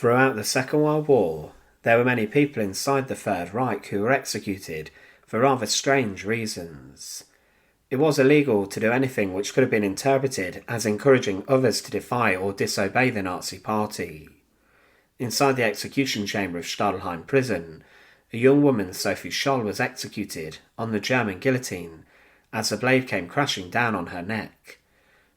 Throughout the Second World War, there were many people inside the Third Reich who were executed for rather strange reasons. It was illegal to do anything which could have been interpreted as encouraging others to defy or disobey the Nazi Party. Inside the execution chamber of Stadelheim prison, a young woman, Sophie Scholl, was executed on the German guillotine as the blade came crashing down on her neck.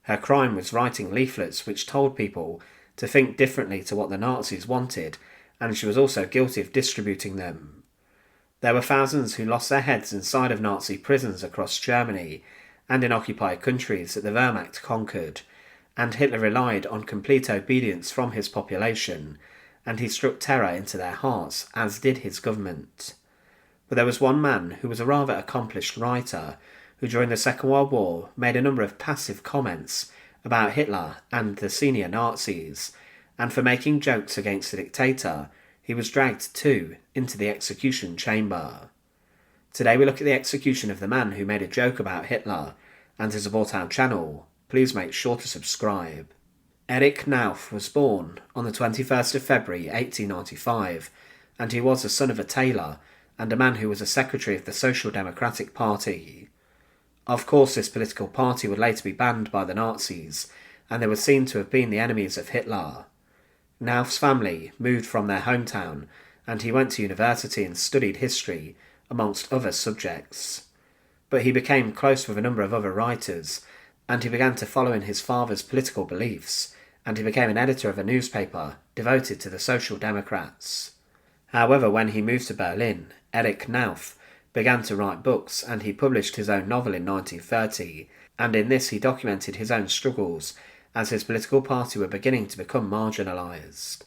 Her crime was writing leaflets which told people to think differently to what the Nazis wanted, and she was also guilty of distributing them. There were thousands who lost their heads inside of Nazi prisons across Germany and in occupied countries that the Wehrmacht conquered, and Hitler relied on complete obedience from his population, and he struck terror into their hearts, as did his government. But there was one man who was a rather accomplished writer, who during the Second World War made a number of passive comments about Hitler and the senior Nazis, and for making jokes against the dictator, he was dragged too into the execution chamber. Today we look at the execution of the man who made a joke about Hitler, and to support our channel, please make sure to subscribe. Erich Knauf was born on the 21st of February 1895, and he was the son of a tailor and a man who was a secretary of the Social Democratic Party. Of course, this political party would later be banned by the Nazis, and they were seen to have been the enemies of Hitler. Knauf's family moved from their hometown, and he went to university and studied history, amongst other subjects. But he became close with a number of other writers, and he began to follow in his father's political beliefs, and he became an editor of a newspaper devoted to the Social Democrats. However, when he moved to Berlin, Erich Knauf began to write books, and he published his own novel in 1930, and in this he documented his own struggles as his political party were beginning to become marginalised.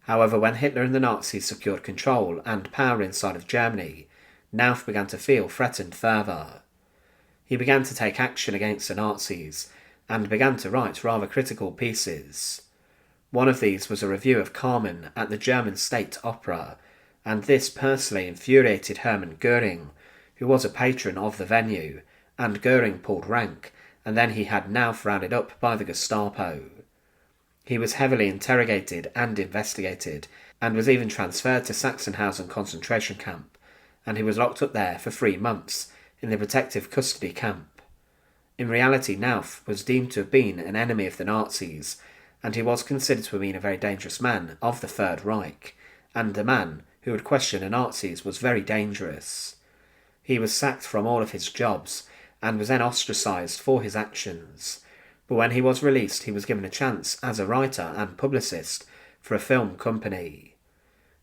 However, when Hitler and the Nazis secured control and power inside of Germany, Knauf began to feel threatened further. He began to take action against the Nazis, and began to write rather critical pieces. One of these was a review of Carmen at the German State Opera, and this personally infuriated Hermann Göring, who was a patron of the venue, and Göring pulled rank, and then he had Knauf rounded up by the Gestapo. He was heavily interrogated and investigated, and was even transferred to Sachsenhausen concentration camp, and he was locked up there for 3 months in the protective custody camp. In reality, Knauf was deemed to have been an enemy of the Nazis, and he was considered to have been a very dangerous man of the Third Reich, and a man who would question the Nazis was very dangerous. He was sacked from all of his jobs, and was then ostracised for his actions, but when he was released he was given a chance as a writer and publicist for a film company.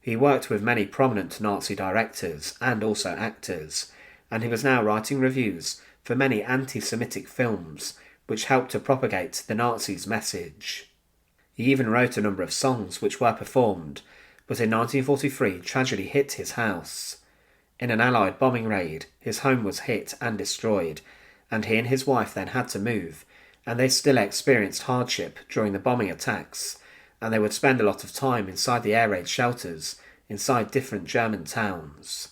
He worked with many prominent Nazi directors and also actors, and he was now writing reviews for many anti-Semitic films which helped to propagate the Nazis' message. He even wrote a number of songs which were performed, but in 1943 tragedy hit his house. In an Allied bombing raid, his home was hit and destroyed, and he and his wife then had to move, and they still experienced hardship during the bombing attacks, and they would spend a lot of time inside the air raid shelters inside different German towns.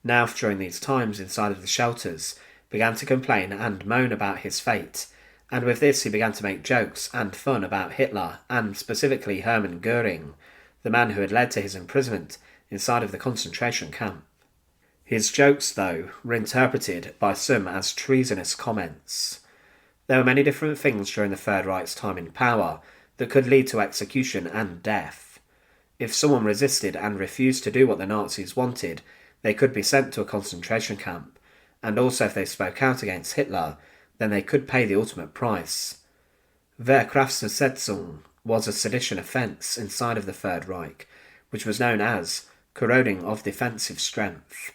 Knauf, during these times inside of the shelters, began to complain and moan about his fate, and with this he began to make jokes and fun about Hitler and specifically Hermann Göring, the man who had led to his imprisonment inside of the concentration camp. His jokes, though, were interpreted by some as treasonous comments. There were many different things during the Third Reich's time in power that could lead to execution and death. If someone resisted and refused to do what the Nazis wanted, they could be sent to a concentration camp, and also if they spoke out against Hitler, then they could pay the ultimate price. Verkraftsversetzung was a sedition offence inside of the Third Reich, which was known as corroding of defensive strength.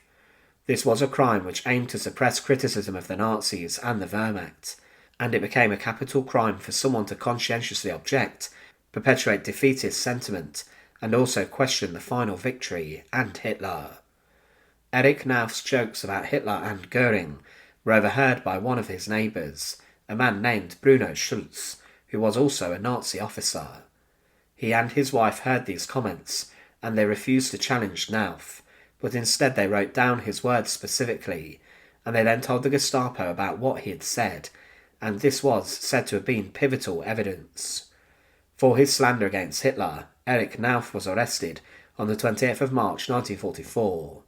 This was a crime which aimed to suppress criticism of the Nazis and the Wehrmacht, and it became a capital crime for someone to conscientiously object, perpetuate defeatist sentiment, and also question the final victory and Hitler. Erich Knauf's jokes about Hitler and Göring were overheard by one of his neighbours, a man named Bruno Schulz, who was also a Nazi officer. He and his wife heard these comments, and they refused to challenge Knauf, but instead they wrote down his words specifically, and they then told the Gestapo about what he had said, and this was said to have been pivotal evidence. For his slander against Hitler, Erich Knauf was arrested on the 20th of March 1944.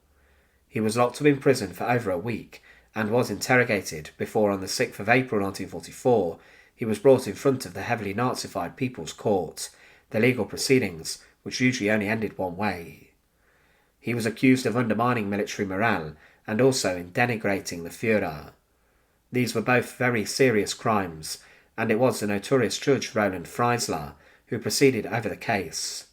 He was locked up in prison for over a week and was interrogated before on the 6th of April 1944 he was brought in front of the heavily Nazified People's Court, the legal proceedings which usually only ended one way. He was accused of undermining military morale and also in denigrating the Führer. These were both very serious crimes, and it was the notorious judge Roland Freisler who presided over the case.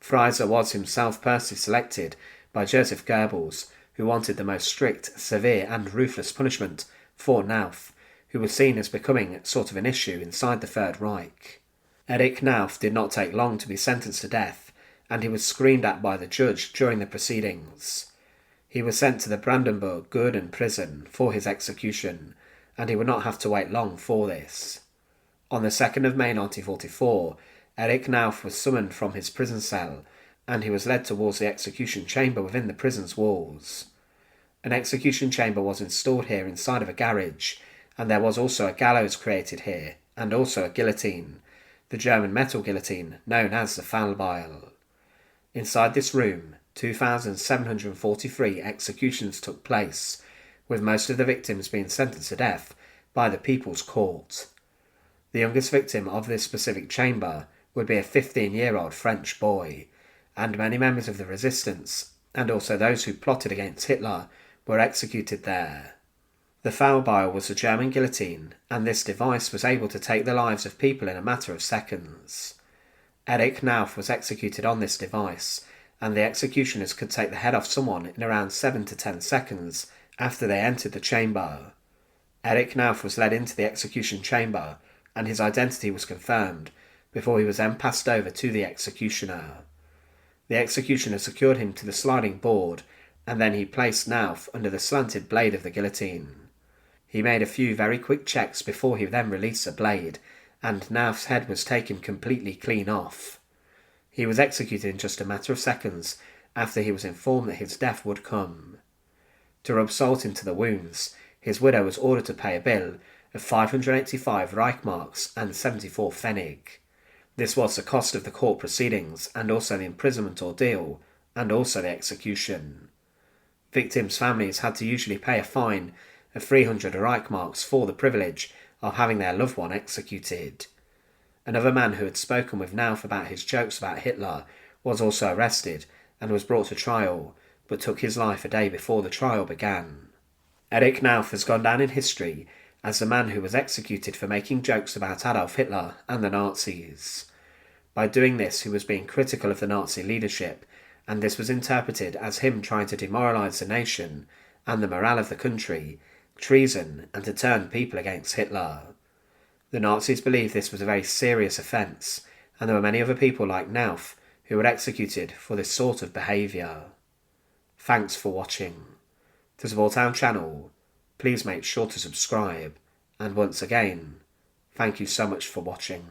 Freisler was himself personally selected by Joseph Goebbels, who wanted the most strict, severe and ruthless punishment for Knauf, who was seen as becoming sort of an issue inside the Third Reich. Erich Knauf did not take long to be sentenced to death, and he was screamed at by the judge during the proceedings. He was sent to the Brandenburg Gurden prison for his execution, and he would not have to wait long for this. On the 2nd of May 1944, Erich Knauf was summoned from his prison cell, and he was led towards the execution chamber within the prison's walls. An execution chamber was installed here inside of a garage, and there was also a gallows created here, and also a guillotine, the German metal guillotine known as the Fallbeil. Inside this room, 2,743 executions took place, with most of the victims being sentenced to death by the People's Court. The youngest victim of this specific chamber would be a 15-year-old French boy, and many members of the resistance, and also those who plotted against Hitler, were executed there. The Fallbeil was a German guillotine, and this device was able to take the lives of people in a matter of seconds. Erich Knauf was executed on this device, and the executioners could take the head off someone in around 7 to 10 seconds after they entered the chamber. Erich Knauf was led into the execution chamber, and his identity was confirmed, before he was then passed over to the executioner. The executioner secured him to the sliding board, and then he placed Knauf under the slanted blade of the guillotine. He made a few very quick checks before he then released the blade, and Knauf's head was taken completely clean off. He was executed in just a matter of seconds after he was informed that his death would come. To rub salt into the wounds, his widow was ordered to pay a bill of 585 Reichmarks and 74 Pfennig. This was the cost of the court proceedings and also the imprisonment ordeal and also the execution. Victims' families had to usually pay a fine of 300 Reichmarks for the privilege of having their loved one executed. Another man who had spoken with Knauf about his jokes about Hitler was also arrested and was brought to trial, but took his life a day before the trial began. Erich Knauf has gone down in history as the man who was executed for making jokes about Adolf Hitler and the Nazis. By doing this, he was being critical of the Nazi leadership, and this was interpreted as him trying to demoralise the nation and the morale of the country, treason, and to turn people against Hitler. The Nazis believed this was a very serious offence, and there were many other people like Knauf who were executed for this sort of behaviour. Thanks for watching. To support our channel, please make sure to subscribe, and once again, thank you so much for watching.